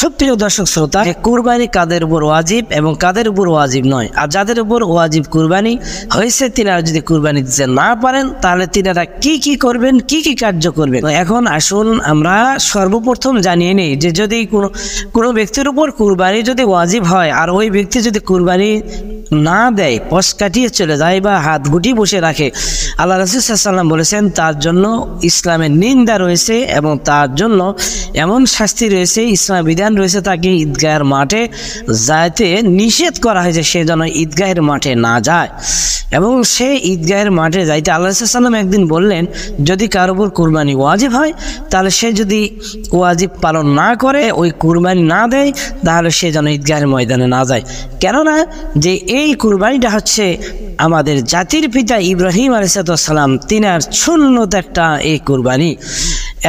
সুপ্রিয় দর্শক শ্রোতা, কুরবানি কাদের উপর ওয়াজিব এবং কাদের উপর ওয়াজিব নয়, আর যাদের উপর ওয়াজিব কুরবানি হয়েছে তিনারা যদি কুরবানি দিতে না পারেন তাহলে তিনারা কি করবেন, কি কার্য করবেন। এখন আসুন আমরা সর্বপ্রথম জানিয়ে নেই যে যদি কোনো ব্যক্তির উপর কুরবানি যদি ওয়াজিব হয় আর ওই ব্যক্তি যদি কুরবানি না দেয়, পশ কাটিয়ে চলে যায় বা হাত গুটিয়ে বসে রাখে, আল্লাহ রাসূল সাল্লাল্লাহু আলাইহি ওয়াসাল্লাম বলেছেন তার জন্য ইসলামের নিন্দা রয়েছে এবং তার জন্য এমন শাস্তি রয়েছে, ইসলাম বিধান রয়েছে, তাকে ঈদগাহের মাঠে যাইতে নিষেধ করা হয়েছে, সে যেন ঈদগাহের মাঠে না যায়। এবং সে ঈদগাহের মাঠে যাইতে আল্লাহ রাসূল সাল্লাল্লাহু আলাইহি ওয়াসাল্লাম একদিন বললেন যদি কারোর উপর কুরবানি ওয়াজিব হয় তাহলে সে যদি ওয়াজিব পালন না করে, ওই কুরবানি না দেয়, তাহলে সে যেন ঈদগাহের ময়দানে না যায়। কেননা যে এই কুরবানিটা হচ্ছে আমাদের জাতির পিতা ইব্রাহিম আলাইহিস সালাম তিনার সুন্নত একটা এই কুরবানি।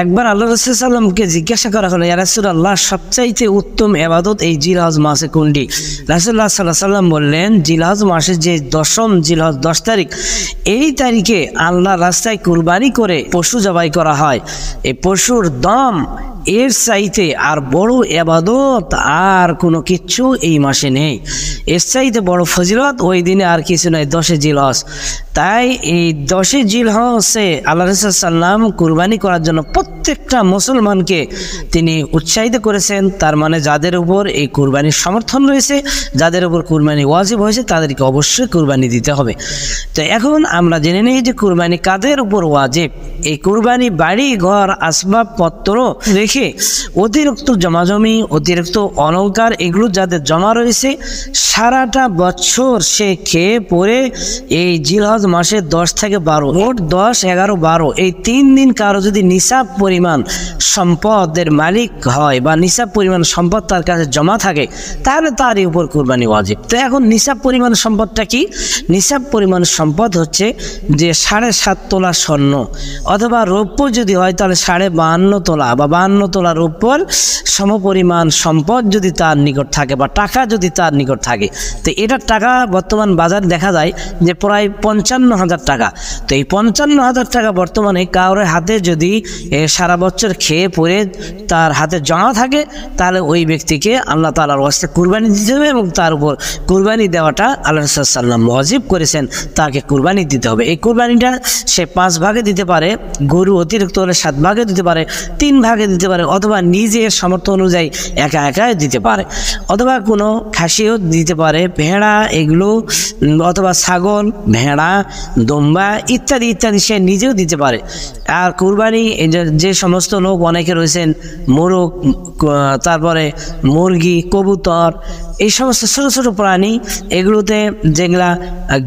একবার আল্লাহ রাসূল সাল্লাল্লাহু আলাইহি ওয়াসাল্লামকে জিজ্ঞাসা করা হলো, ইয়া রাসূলুল্লাহ, সবচাইতে উত্তম ইবাদত এই জিলহজ মাসে কোনটি? রাসূলুল্লাহ সাল্লাল্লাহু আলাইহি ওয়াসাল্লাম বললেন জিলহজ মাসের যে 10ম জিলহজ 10 তারিখ, এই তারিখে আল্লাহর রাস্তায় কুরবানি করে পশু জবাই করা হয়। এই পশুর দম এর চাইতে আর বড় ইবাদত আর কোনো কিছু এই মাসে নেই। এর চাইতে বড় ফজিলত ওই দিনে আর কিছু নয়, 10 জিলহজ। তাই এই 10 জিলহজে আল্লাহ রাসূল সাল্লাম কুরবানি করার জন্য প্রত্যেকটা মুসলমানকে তিনি উৎসাহিত করেছেন। তার মানে যাদের উপর এই কুরবানির সমর্থন রয়েছে, যাদের উপর কুরবানি ওয়াজিব হয়েছে, তাদেরকে অবশ্যই কুরবানি দিতে হবে। তো এখন আমরা জেনে নিই যে কুরবানি কাদের উপর ওয়াজিব। এই কুরবানি বাড়ি ঘর আসবাবপত্র রেখে অতিরিক্ত জমাজমি, অতিরিক্ত অলংকার এগুলো যাদের জমা রয়েছে, সারাটা বছর সে খেয়ে পরে এই জিলহজ মাসের 10 থেকে 12, মোট 10, 11, 12 এই 3 দিন কারো যদি নিসাব পরিমাণ সম্পদের মালিক হয় বা নিসাব পরিমাণ সম্পদ তার কাছে জমা থাকে, তাহলে তারই উপর কুরবানি ওয়াজিব। তো এখন নিসাব পরিমাণ সম্পদটা কি? নিসাব পরিমাণ সম্পদ হচ্ছে যে 7.5 তোলা স্বর্ণ, অথবা রৌপ্য যদি হয় তাহলে 52.5 তোলা বা 52 তোলা রৌপ্যর সমপরিমাণ সম্পদ যদি তার নিকট থাকে বা টাকা যদি তার নিকট থাকে। তো এটার টাকা বর্তমান বাজার দেখা যায় যে প্রায় 55,000 টাকা। তো এই 55,000 টাকা বর্তমানে কারোর হাতে যদি সারা বছর খেয়ে পরে তার হাতে জমা থাকে, তাহলে ওই ব্যক্তিকে আল্লাহ তাআলার ওয়াস্তে কুরবানি দিতে হবে এবং তার উপর কুরবানি দেওয়াটা আল্লাহ রাসূল সাল্লাল্লাহু আলাইহি ওয়াসাল্লাম ওয়াজিব করেছেন, তাকে কুরবানি দিতে হবে। এই কুরবানিটা সে 5 ভাগে দিতে পারে, গরু অতিরিক্ত হলে 7 ভাগে দিতে পারে, 3 ভাগে দিতে পারে, অথবা নিজের সামর্থ্য অনুযায়ী একা দিতে পারে, অথবা কোনো খাসিও দিতে পারে, ভেড়া এগুলো, অথবা ছাগল, ভেড়া, দম্বা ইত্যাদি সে নিজেও দিতে পারে। আর কুরবানি যে সমস্ত লোক অনেকে রয়েছেন মোরগ, তারপরে মুরগি, কবুতর, এই সমস্ত ছোট ছোট প্রাণী, এগুলোতে যেগুলা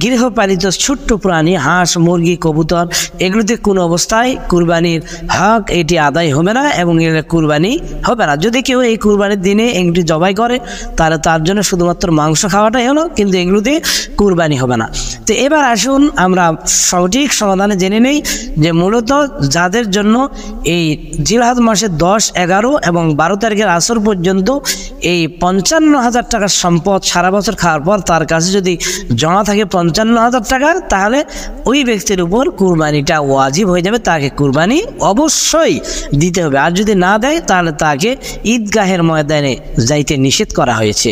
গৃহপালিত ছোট্ট প্রাণী, হাঁস, মুরগি, কবুতর, এগুলোতে কোনো অবস্থায় কুরবানির হক এটি আদায় হবে না এবং এর কুরবানি হবে না। যদি কেউ এই কুরবানির দিনে এগুলি জবাই করে তাহলে তার জন্য শুধুমাত্র মাংস খাওয়াটাই হলো, কিন্তু এগুলোতে কুরবানি হবে না। তো এবার আসুন আমরা সঠিক সমাধানে জেনে নেই যে মূলত যাদের জন্য এই জিলহজ মাসের 10, 11 এবং 12 তারিখের আসর পর্যন্ত এই 55,000 টাকার সম্পদ সারা বছর খাওয়ার পর তার কাছে যদি জমা থাকে 55,000 টাকা, তাহলে ওই ব্যক্তির উপর কুরবানিটা ওয়াজিব হয়ে যাবে, তাকে কুরবানি অবশ্যই দিতে হবে। আর যদি না দেয় তাহলে তাকে ঈদগাহের ময়দানে যাইতে নিষেধ করা হয়েছে।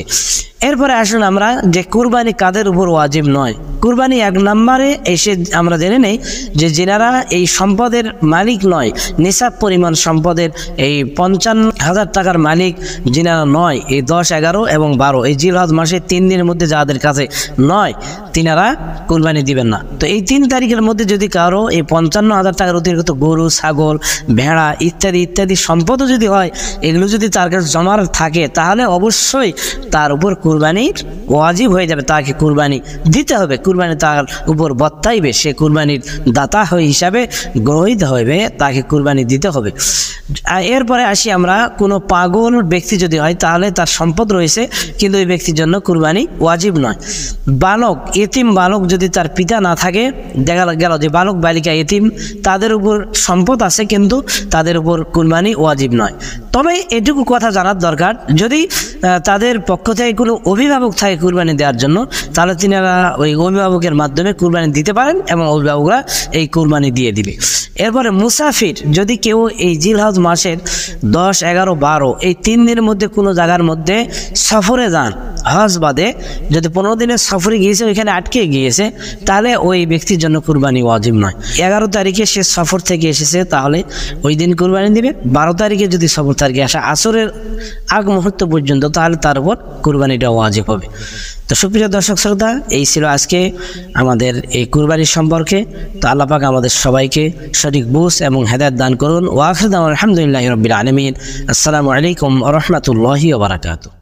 এরপরে আসুন আমরা যে কুরবানি কাদের উপর ওয়াজিব নয়। কুরবানি 1 নম্বরে এসে আমরা জেনে নেই যে যেনারা এই সম্পদের মালিক নয়, নিসাব পরিমাণ সম্পদের এই 55,000 টাকার মালিক যিনারা নয়, এই 10, 11 এবং 12 এই জিলহজ মাসের 3 দিনের মধ্যে যাদের কাছে নয়, তিনারা কুরবানি দিবেন না। তো এই 3 তারিখের মধ্যে যদি কারো এই 55,000 টাকার অতিরিক্ত গরু, ছাগল, ভেড়া ইত্যাদি সম্পদও যদি হয়, এগুলো যদি তার কাছে জমা থাকে, তাহলে অবশ্যই তার উপর কুরবানি ওয়াজিব হয়ে যাবে, তাকে কুরবানি দিতে হবে। কুরবানি তার উপর বর্তাইবে, সে কুরবানির দাতা হিসাবে গ্রহীত হবে, তাকে কুরবানি দিতে হবে। এরপরে আসি আমরা, কোনো পাগল ব্যক্তি যদি হয় তাহলে তার সম্পদ রয়েছে কিন্তু ওই ব্যক্তির জন্য কুরবানি ওয়াজিব নয়। বালক, এতিম বালক যদি তার পিতা না থাকে, দেখা গেল যে বালক বালিকা এতিম, তাদের উপর সম্পদ আছে কিন্তু তাদের উপর কুরবানি ওয়াজিব নয়। তবে এটুকু কথা জানার দরকার, যদি তাদের পক্ষ থেকে কোনো অভিভাবক থাকে কুরবানি দেওয়ার জন্য, তাহলে তিনারা ওই অভিভাবকের মাধ্যমে কুরবানি দিতে পারেন এবং অভিভাবকরা এই কুরবানি দিয়ে দিবে। এরপরে মুসাফির, যদি কেউ এই জিলহজ মাসের 10, 11, 12 এই 3 দিনের মধ্যে কোনো জায়গার মধ্যে সফরে যান, হজ বাদে যদি 15 দিনের সফরে গিয়েছে, ওইখানে আটকে গিয়েছে, তাহলে ওই ব্যক্তির জন্য কুরবানি ওয়াজিব নয়। 11 তারিখে সে সফর থেকে এসেছে, তাহলে ওই দিন কুরবানি দিবে। 12 তারিখে যদি সফর তারিখে আসে আসরের আগ মুহূর্ত পর্যন্ত, তাহলে তার উপর কুরবানিটা ওয়াজিব হবে। তো সুপ্রিয় দর্শক শ্রোতা, এই ছিল আজকে আমাদের এই কুরবানির সম্পর্কে। তো আল্লাহ পাক আমাদের সবাইকে সঠিক বুঝ এবং হেদায়েত দান করুন। ওয়া আখিরু দাওয়ানা আলহামদুলিল্লাহি রাব্বিল আলামিন। আসসালামু আলাইকুম ওয়া রাহমাতুল্লাহি ওয়া বারাকাতুহু।